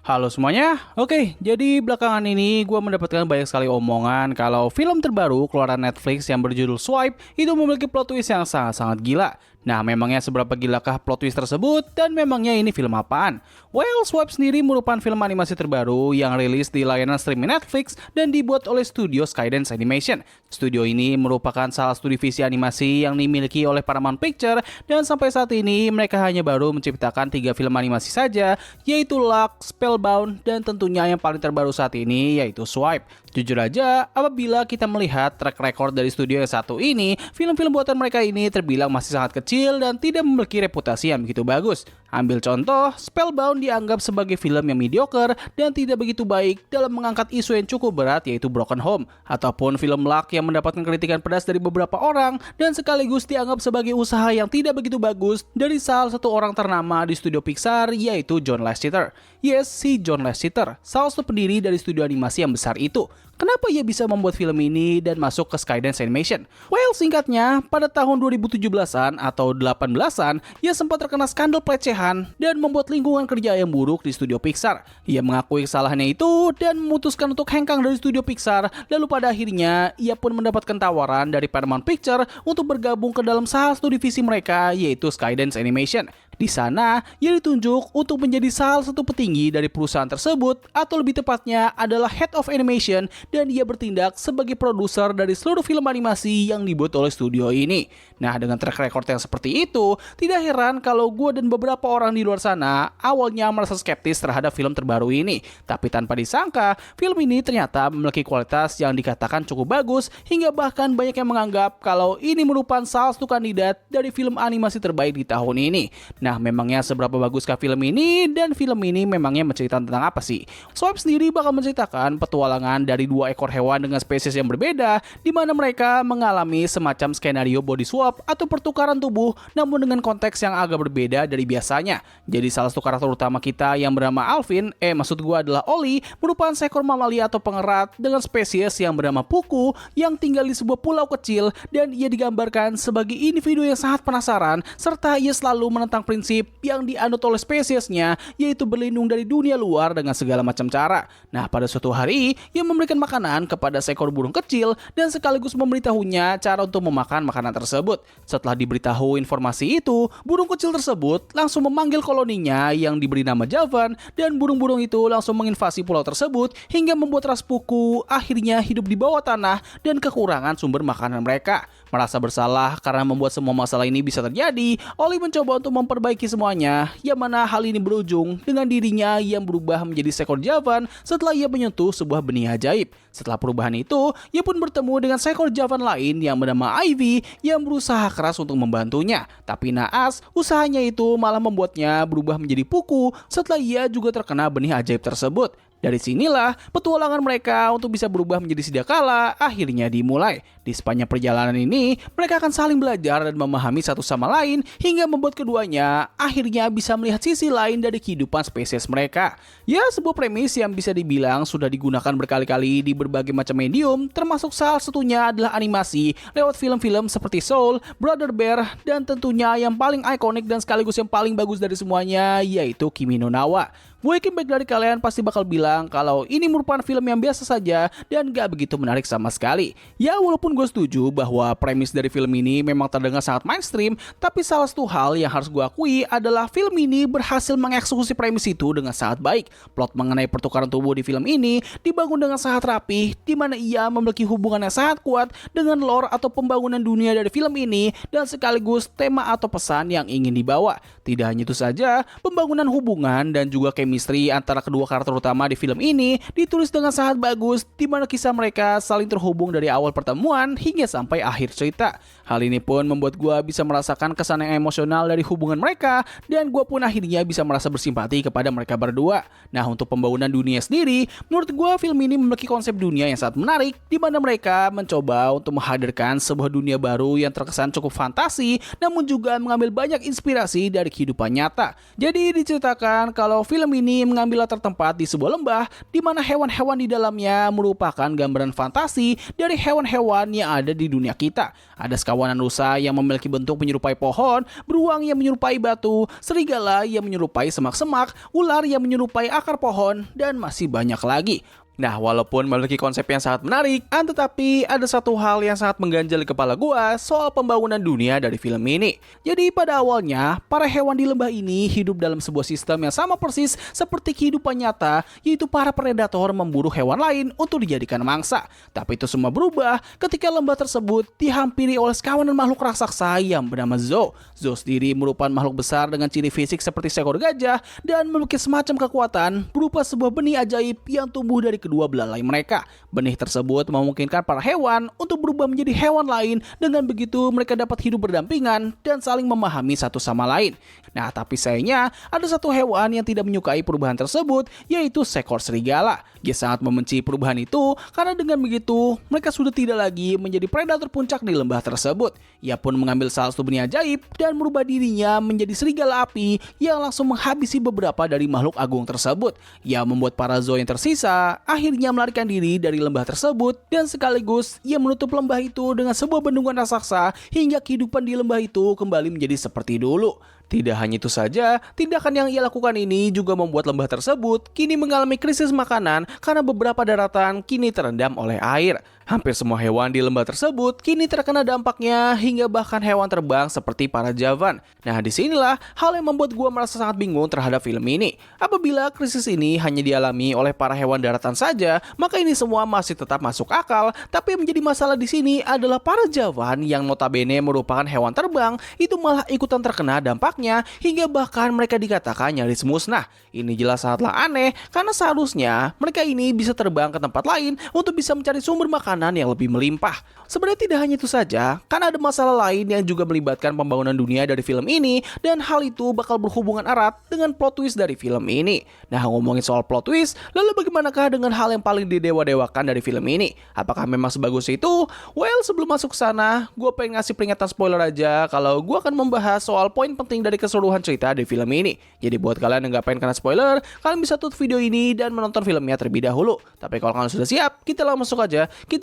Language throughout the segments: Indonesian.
Halo semuanya, oke, jadi belakangan ini gue mendapatkan banyak sekali omongan kalau film terbaru keluaran Netflix yang berjudul Swipe itu memiliki plot twist yang sangat-sangat gila. Nah, memangnya seberapa gilakah plot twist tersebut dan memangnya ini film apaan? Well, Swipe sendiri merupakan film animasi terbaru yang rilis di layanan streaming Netflix dan dibuat oleh studio Skydance Animation. Studio ini merupakan salah satu divisi animasi yang dimiliki oleh Paramount Picture dan sampai saat ini mereka hanya baru menciptakan 3 film animasi saja, yaitu Luck, Spellbound, dan tentunya yang paling terbaru saat ini yaitu Swipe. Jujur aja, apabila kita melihat track record dari studio yang satu ini, film-film buatan mereka ini terbilang masih sangat kecil dan tidak memiliki reputasi yang begitu bagus. Ambil contoh, Spellbound dianggap sebagai film yang mediocre dan tidak begitu baik dalam mengangkat isu yang cukup berat yaitu Broken Home, ataupun film Luck yang mendapatkan kritikan pedas dari beberapa orang dan sekaligus dianggap sebagai usaha yang tidak begitu bagus dari salah satu orang ternama di studio Pixar yaitu John Lasseter. Yes, si John Lasseter, salah satu pendiri dari studio animasi yang besar itu. Kenapa ia bisa membuat film ini dan masuk ke Skydance Animation? Well, singkatnya, pada tahun 2017-an atau 18-an, ia sempat terkena skandal pelecehan dan membuat lingkungan kerja yang buruk di studio Pixar. Ia mengakui kesalahannya itu dan memutuskan untuk hengkang dari studio Pixar, lalu pada akhirnya ia pun mendapatkan tawaran dari Paramount Picture untuk bergabung ke dalam salah satu divisi mereka yaitu Skydance Animation. Di sana, ia ditunjuk untuk menjadi salah satu petinggi dari perusahaan tersebut, atau lebih tepatnya adalah Head of Animation, dan ia bertindak sebagai produser dari seluruh film animasi yang dibuat oleh studio ini. Nah, dengan track record yang seperti itu, tidak heran kalau gue dan beberapa orang di luar sana awalnya merasa skeptis terhadap film terbaru ini. Tapi tanpa disangka, film ini ternyata memiliki kualitas yang dikatakan cukup bagus, hingga bahkan banyak yang menganggap kalau ini merupakan salah satu kandidat dari film animasi terbaik di tahun ini. Nah, memangnya seberapa baguskah film ini dan film ini memangnya menceritakan tentang apa sih? Swipe sendiri bakal menceritakan petualangan dari 2 ekor hewan dengan spesies yang berbeda di mana mereka mengalami semacam skenario body swap atau pertukaran tubuh namun dengan konteks yang agak berbeda dari biasanya. Jadi salah satu karakter utama kita yang bernama Alvin, maksud gua adalah Oli, merupakan seekor mamalia atau pengerat dengan spesies yang bernama Puku yang tinggal di sebuah pulau kecil dan ia digambarkan sebagai individu yang sangat penasaran serta ia selalu menentang prinsip yang dianut oleh spesiesnya yaitu berlindung dari dunia luar dengan segala macam cara. Nah, pada suatu hari ia memberikan makanan kepada seekor burung kecil dan sekaligus memberitahunya cara untuk memakan makanan tersebut. Setelah diberitahu informasi itu, burung kecil tersebut langsung memanggil koloninya yang diberi nama Javan dan burung-burung itu langsung menginvasi pulau tersebut hingga membuat ras Puku akhirnya hidup di bawah tanah dan kekurangan sumber makanan mereka. Merasa bersalah karena membuat semua masalah ini bisa terjadi, Oli mencoba untuk memperbaiki semuanya, yang mana hal ini berujung dengan dirinya yang berubah menjadi seekor Javan setelah ia menyentuh sebuah benih ajaib. Setelah perubahan itu, ia pun bertemu dengan seekor Javan lain yang bernama Ivy yang berusaha keras untuk membantunya. Tapi naas, usahanya itu malah membuatnya berubah menjadi Puku setelah ia juga terkena benih ajaib tersebut. Dari sinilah petualangan mereka untuk bisa berubah menjadi sedia kala akhirnya dimulai. Di sepanjang perjalanan ini, mereka akan saling belajar dan memahami satu sama lain hingga membuat keduanya akhirnya bisa melihat sisi lain dari kehidupan spesies mereka. Ya, sebuah premis yang bisa dibilang sudah digunakan berkali-kali di berbagai macam medium, termasuk salah satunya adalah animasi lewat film-film seperti Soul, Brother Bear, dan tentunya yang paling ikonik dan sekaligus yang paling bagus dari semuanya yaitu Kimi no Na wa. Gue yakin baik dari kalian pasti bakal bilang kalau ini merupakan film yang biasa saja dan gak begitu menarik sama sekali. Ya, walaupun gue setuju bahwa premis dari film ini memang terdengar sangat mainstream, tapi salah satu hal yang harus gue akui adalah film ini berhasil mengeksekusi premis itu dengan sangat baik. Plot mengenai pertukaran tubuh di film ini dibangun dengan sangat rapih, di mana ia memiliki hubungan yang sangat kuat dengan lore atau pembangunan dunia dari film ini dan sekaligus tema atau pesan yang ingin dibawa. Tidak hanya itu saja, pembangunan hubungan dan juga chemistry antara kedua karakter utama di film ini ditulis dengan sangat bagus, di mana kisah mereka saling terhubung dari awal pertemuan hingga sampai akhir cerita. Hal ini pun membuat gue bisa merasakan kesan yang emosional dari hubungan mereka dan gue pun akhirnya bisa merasa bersimpati kepada mereka berdua. Nah, untuk pembangunan dunia sendiri, menurut gue film ini memiliki konsep dunia yang sangat menarik, di mana mereka mencoba untuk menghadirkan sebuah dunia baru yang terkesan cukup fantasi, namun juga mengambil banyak inspirasi dari kehidupan nyata. Jadi diceritakan kalau film ini mengambil latar tempat di sebuah lembah di mana hewan-hewan di dalamnya merupakan gambaran fantasi dari hewan-hewan yang ada di dunia kita. Ada sekawanan rusa yang memiliki bentuk menyerupai pohon, beruang yang menyerupai batu, serigala yang menyerupai semak-semak, ular yang menyerupai akar pohon, dan masih banyak lagi. Nah, walaupun memiliki konsep yang sangat menarik, tetapi ada satu hal yang sangat mengganjal di kepala gua soal pembangunan dunia dari film ini. Jadi pada awalnya, para hewan di lembah ini hidup dalam sebuah sistem yang sama persis seperti kehidupan nyata, yaitu para predator memburu hewan lain untuk dijadikan mangsa. Tapi itu semua berubah ketika lembah tersebut dihampiri oleh sekawanan makhluk raksasa yang bernama Zou. Zou sendiri merupakan makhluk besar dengan ciri fisik seperti seekor gajah dan memiliki semacam kekuatan berupa sebuah benih ajaib yang tumbuh dari kedua belalai mereka. Benih tersebut memungkinkan para hewan untuk berubah menjadi hewan lain. Dengan begitu mereka dapat hidup berdampingan dan saling memahami satu sama lain. Nah, tapi sayangnya ada satu hewan yang tidak menyukai perubahan tersebut, yaitu seekor serigala. Dia sangat membenci perubahan itu karena dengan begitu mereka sudah tidak lagi menjadi predator puncak di lembah tersebut. Ia pun mengambil salah satu benih ajaib dan merubah dirinya menjadi serigala api yang langsung menghabisi beberapa dari makhluk agung tersebut. Ia membuat para Zou yang tersisa akhirnya melarikan diri dari lembah tersebut dan sekaligus ia menutup lembah itu dengan sebuah bendungan raksasa hingga kehidupan di lembah itu kembali menjadi seperti dulu. Tidak hanya itu saja, tindakan yang ia lakukan ini juga membuat lembah tersebut kini mengalami krisis makanan karena beberapa daratan kini terendam oleh air. Hampir semua hewan di lembah tersebut kini terkena dampaknya hingga bahkan hewan terbang seperti para Javan. Nah, disinilah hal yang membuat gua merasa sangat bingung terhadap film ini. Apabila krisis ini hanya dialami oleh para hewan daratan saja, maka ini semua masih tetap masuk akal. Tapi yang menjadi masalah di sini adalah para Javan yang notabene merupakan hewan terbang itu malah ikutan terkena dampaknya hingga bahkan mereka dikatakan nyaris musnah. Ini jelas sangatlah aneh karena seharusnya mereka ini bisa terbang ke tempat lain untuk bisa mencari sumber makanan yang lebih melimpah. Sebenarnya tidak hanya itu saja, karena ada masalah lain yang juga melibatkan pembangunan dunia dari film ini dan hal itu bakal berhubungan erat dengan plot twist dari film ini. Nah, ngomongin soal plot twist, lalu bagaimanakah dengan hal yang paling didewa-dewakan dari film ini? Apakah memang sebagus itu? Well, sebelum masuk ke sana, gue pengen ngasih peringatan spoiler aja kalau gue akan membahas soal poin penting dari keseluruhan cerita di film ini. Jadi buat kalian yang gak pengen kena spoiler, kalian bisa tutup video ini dan menonton filmnya terlebih dahulu. Tapi kalau kalian sudah siap, kita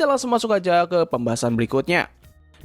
langsung masuk aja ke pembahasan berikutnya.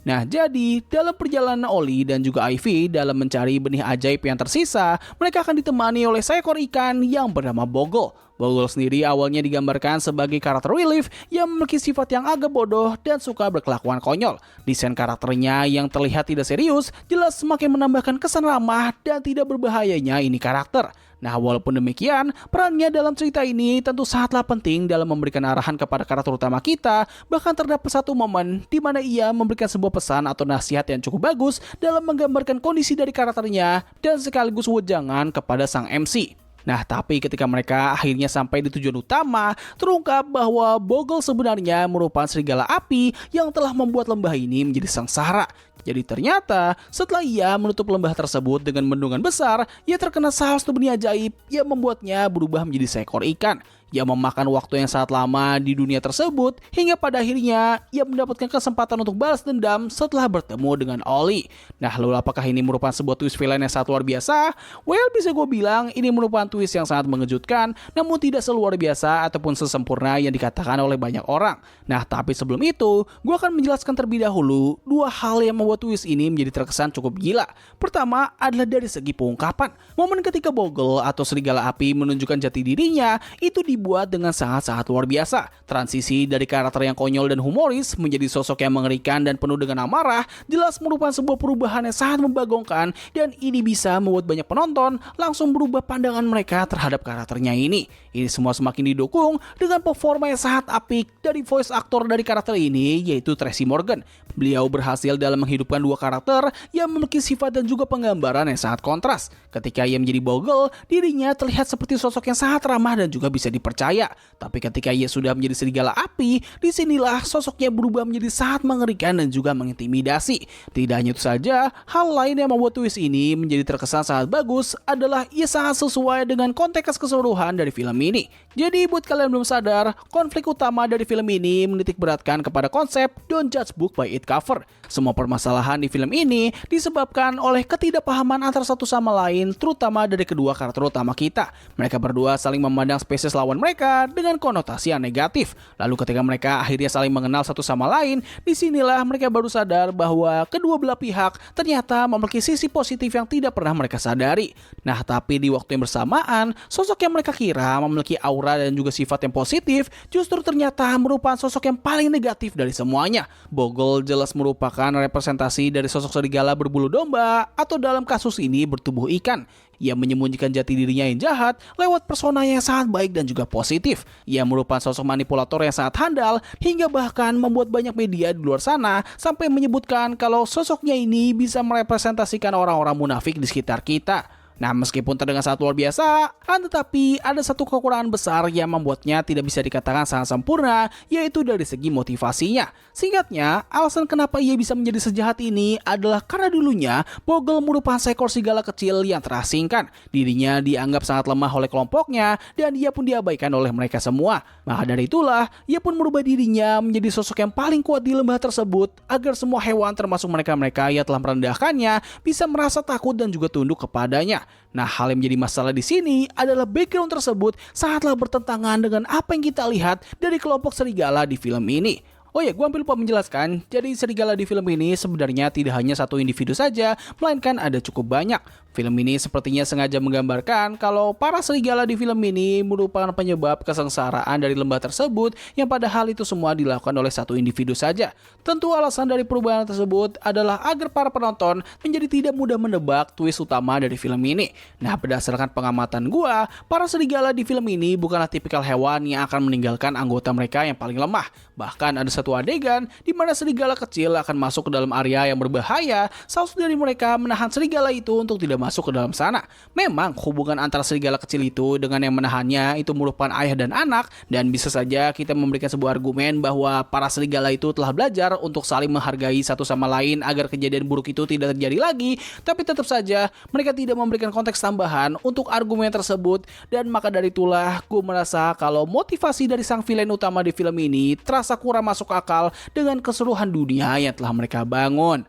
Nah, jadi dalam perjalanan Oli dan juga Ivy dalam mencari benih ajaib yang tersisa, mereka akan ditemani oleh seekor ikan yang bernama Bogle. Bogle sendiri awalnya digambarkan sebagai karakter relief yang memiliki sifat yang agak bodoh dan suka berkelakuan konyol. Desain karakternya yang terlihat tidak serius jelas semakin menambahkan kesan ramah dan tidak berbahayanya ini karakter. Nah, walaupun demikian, perannya dalam cerita ini tentu sangatlah penting dalam memberikan arahan kepada karakter utama kita. Bahkan terdapat satu momen di mana ia memberikan sebuah pesan atau nasihat yang cukup bagus dalam menggambarkan kondisi dari karakternya dan sekaligus wejangan kepada sang MC. Nah, tapi ketika mereka akhirnya sampai di tujuan utama, terungkap bahwa Bogle sebenarnya merupakan serigala api yang telah membuat lembah ini menjadi sengsara. Jadi ternyata setelah ia menutup lembah tersebut dengan bendungan besar, ia terkena salah satu benih ajaib yang membuatnya berubah menjadi seekor ikan. Ia memakan waktu yang sangat lama di dunia tersebut hingga pada akhirnya ia mendapatkan kesempatan untuk balas dendam setelah bertemu dengan Oli. Nah, lalu apakah ini merupakan sebuah twist villain yang sangat luar biasa? Well, bisa gue bilang ini merupakan twist yang sangat mengejutkan, namun tidak seluar biasa ataupun sesempurna yang dikatakan oleh banyak orang. Nah, tapi sebelum itu, gue akan menjelaskan terlebih dahulu dua hal yang membuat twist ini menjadi terkesan cukup gila. Pertama adalah dari segi pengungkapan. Momen ketika Bogle atau serigala api menunjukkan jati dirinya itu dibuat dengan sangat-sangat luar biasa. Transisi dari karakter yang konyol dan humoris menjadi sosok yang mengerikan dan penuh dengan amarah jelas merupakan sebuah perubahan yang sangat membagongkan dan ini bisa membuat banyak penonton langsung berubah pandangan mereka terhadap karakternya ini. Ini semua semakin didukung dengan performa yang sangat apik dari voice actor dari karakter ini yaitu Tracy Morgan. Beliau berhasil dalam menghidupkan dua karakter yang memiliki sifat dan juga penggambaran yang sangat kontras. Ketika ia menjadi Bogle, dirinya terlihat seperti sosok yang sangat ramah dan juga bisa dipercaya. percaya. Tapi ketika ia sudah menjadi serigala api, disinilah sosoknya berubah menjadi sangat mengerikan dan juga mengintimidasi. Tidak hanya itu saja, hal lain yang membuat twist ini menjadi terkesan sangat bagus adalah ia sangat sesuai dengan konteks keseluruhan dari film ini. Jadi buat kalian belum sadar, konflik utama dari film ini menitik beratkan kepada konsep Don't Judge Book by Its Cover. Semua permasalahan di film ini disebabkan oleh ketidakpahaman antara satu sama lain, terutama dari kedua karakter utama kita. Mereka berdua saling memandang spesies lawan mereka dengan konotasi yang negatif. Lalu ketika mereka akhirnya saling mengenal satu sama lain, disinilah mereka baru sadar bahwa kedua belah pihak ternyata memiliki sisi positif yang tidak pernah mereka sadari. Nah, tapi di waktu yang bersamaan, sosok yang mereka kira memiliki aura dan juga sifat yang positif justru ternyata merupakan sosok yang paling negatif dari semuanya. Bogle jelas merupakan representasi dari sosok serigala berbulu domba atau dalam kasus ini bertubuh ikan. Ia menyembunyikan jati dirinya yang jahat lewat persona yang sangat baik dan juga positif. Ia merupakan sosok manipulator yang sangat handal hingga bahkan membuat banyak media di luar sana sampai menyebutkan kalau sosoknya ini bisa merepresentasikan orang-orang munafik di sekitar kita. Nah, meskipun terdengar sangat luar biasa, tetapi ada satu kekurangan besar yang membuatnya tidak bisa dikatakan sangat sempurna, yaitu dari segi motivasinya. Singkatnya, alasan kenapa ia bisa menjadi sejahat ini adalah karena dulunya Bogle merupakan seekor serigala kecil yang terasingkan. Dirinya dianggap sangat lemah oleh kelompoknya, dan ia pun diabaikan oleh mereka semua. Maka dari itulah, ia pun merubah dirinya menjadi sosok yang paling kuat di lembah tersebut, agar semua hewan termasuk mereka-mereka yang telah merendahkannya bisa merasa takut dan juga tunduk kepadanya. Nah, hal yang menjadi masalah di sini adalah background tersebut sangatlah bertentangan dengan apa yang kita lihat dari kelompok serigala di film ini. Oh ya, gue hampir lupa menjelaskan, jadi serigala di film ini sebenarnya tidak hanya satu individu saja, melainkan ada cukup banyak. Film ini sepertinya sengaja menggambarkan kalau para serigala di film ini merupakan penyebab kesengsaraan dari lembah tersebut yang padahal itu semua dilakukan oleh satu individu saja. Tentu alasan dari perubahan tersebut adalah agar para penonton menjadi tidak mudah menebak twist utama dari film ini. Nah, berdasarkan pengamatan gua, para serigala di film ini bukanlah tipikal hewan yang akan meninggalkan anggota mereka yang paling lemah. Bahkan ada satu adegan di mana serigala kecil akan masuk ke dalam area yang berbahaya, salah satu dari mereka menahan serigala itu untuk tidak masuk ke dalam sana. Memang hubungan antara serigala kecil itu dengan yang menahannya itu merupakan ayah dan anak, dan bisa saja kita memberikan sebuah argumen bahwa para serigala itu telah belajar untuk saling menghargai satu sama lain agar kejadian buruk itu tidak terjadi lagi, tapi tetap saja mereka tidak memberikan konteks tambahan untuk argumen tersebut, dan maka dari itulah gue merasa kalau motivasi dari sang villain utama di film ini terasa kurang masuk akal dengan keseluruhan dunia yang telah mereka bangun.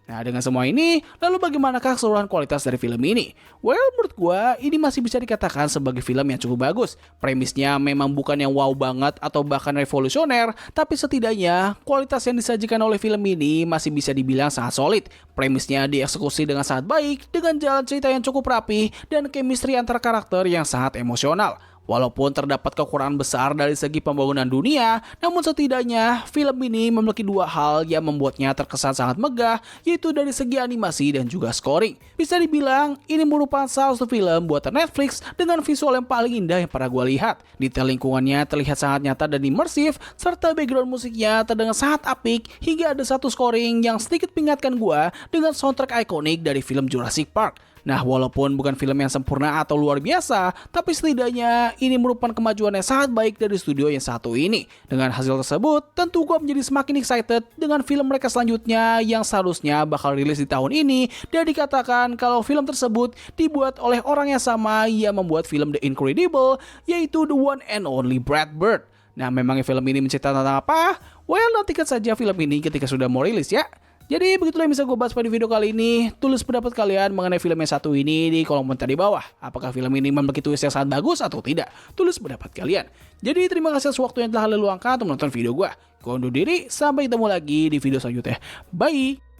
Nah, dengan semua ini, lalu bagaimanakah keseluruhan kualitas dari film ini? Well, menurut gua, ini masih bisa dikatakan sebagai film yang cukup bagus. Premisnya memang bukan yang wow banget atau bahkan revolusioner, tapi setidaknya kualitas yang disajikan oleh film ini masih bisa dibilang sangat solid. Premisnya dieksekusi dengan sangat baik, dengan jalan cerita yang cukup rapi, dan chemistry antara karakter yang sangat emosional. Walaupun terdapat kekurangan besar dari segi pembangunan dunia, namun setidaknya film ini memiliki dua hal yang membuatnya terkesan sangat megah, yaitu dari segi animasi dan juga scoring. Bisa dibilang, ini merupakan salah satu film buatan Netflix dengan visual yang paling indah yang pernah gue lihat. Detail lingkungannya terlihat sangat nyata dan imersif, serta background musiknya terdengar sangat apik, hingga ada satu scoring yang sedikit mengingatkan gue dengan soundtrack ikonik dari film Jurassic Park. Nah, walaupun bukan film yang sempurna atau luar biasa, tapi setidaknya ini merupakan kemajuan yang sangat baik dari studio yang satu ini. Dengan hasil tersebut, tentu gue menjadi semakin excited dengan film mereka selanjutnya yang seharusnya bakal rilis di tahun ini, dan dikatakan kalau film tersebut dibuat oleh orang yang sama yang membuat film The Incredible, yaitu the one and only Brad Bird. Nah, memangnya film ini menceritakan tentang apa? Well, nantikan saja film ini ketika sudah mau rilis ya. Jadi begitulah yang bisa gue bahas pada video kali ini. Tulis pendapat kalian mengenai film yang satu ini di kolom komentar di bawah. Apakah film ini memiliki twist yang sangat bagus atau tidak? Tulis pendapat kalian. Jadi terima kasih atas waktu yang telah lalu luangkan untuk menonton video gue. Gue undur diri, sampai ketemu lagi di video selanjutnya. Bye!